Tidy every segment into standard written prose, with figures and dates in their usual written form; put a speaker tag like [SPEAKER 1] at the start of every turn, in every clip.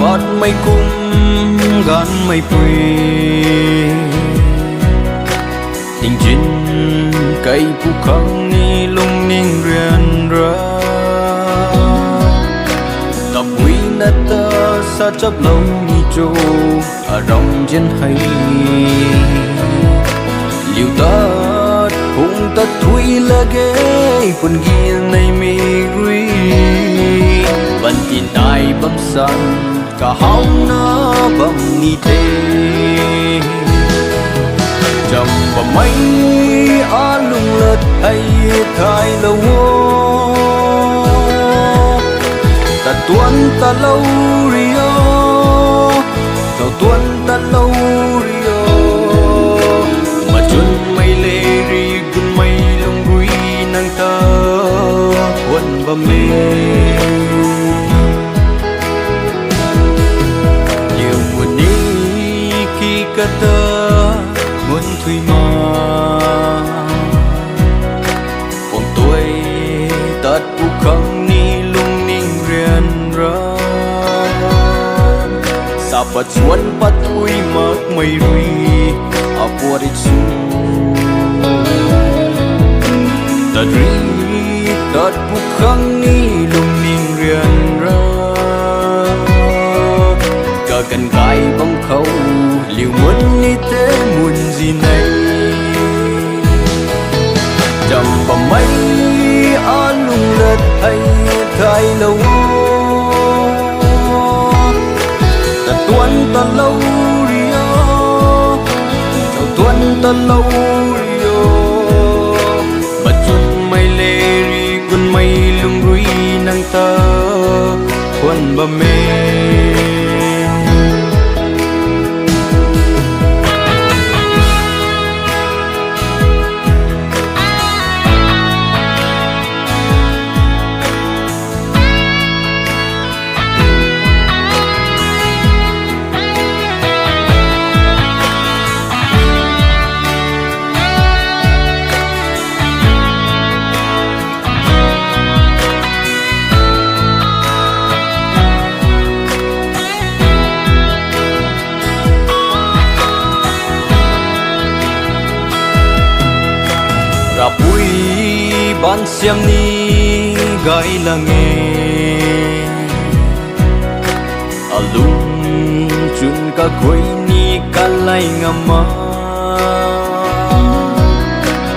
[SPEAKER 1] บอดไม่คุ้มกันไม่ปรีจริงๆไก่ผู้ครั้งนี้ลงนิ่งเรียนรักtập quý nát ta sa chấp lâu ni trô rong trên hay liều tát hùng tát thui là ghé quần ghi này mi ghi vẫn tin tai bấm san cả hông nó bấm ni tê chầm và mấy á lung lật hay thay lâu ta tuấn ta lâu rio cậu tuấn ta lâu rio mà chuân mây lê ri gun mây lông gui nang ta quân và mê kata muốn thui mà còn tôi tát bu khăng ni lung ninh riêng ra sa bắt xuân bắt thui mặc mây rui a bua đi chu tát ri tát bu khăng ni lung ninh riêng ra cả cần gai bóng khâu liều muốn như thế muốn gì này chầm vào mấy á lung lật hay thay lâu ta tuấn ta lâu rio chào tuấn ta lâu rio mà chút mây lê ri quân mây lung rui nang ta quân ba mê bui ban xiêm ni gai là nghe a lung chun ka koi ni ka lai ngama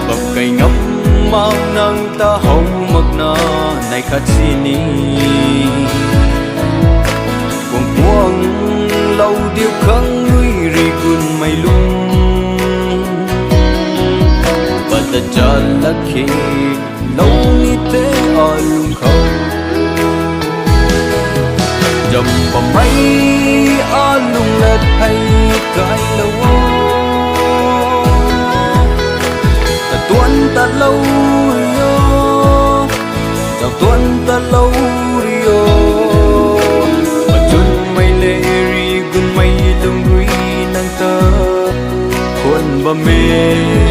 [SPEAKER 1] bập cây ngắm mau nang ta hậu mặc na này khát chi ni cuồng cuồng lâu điêu khăng núi ri kun mây lung ta cha là khi lâu như thế ở lung khâu dầm vào mấy ở lung lật hay cái lâu ta tuấn ta lâu rio chào tuấn ta lâu rio mà chuân mây lê ri gun mây lung rui nang ta quân ba mê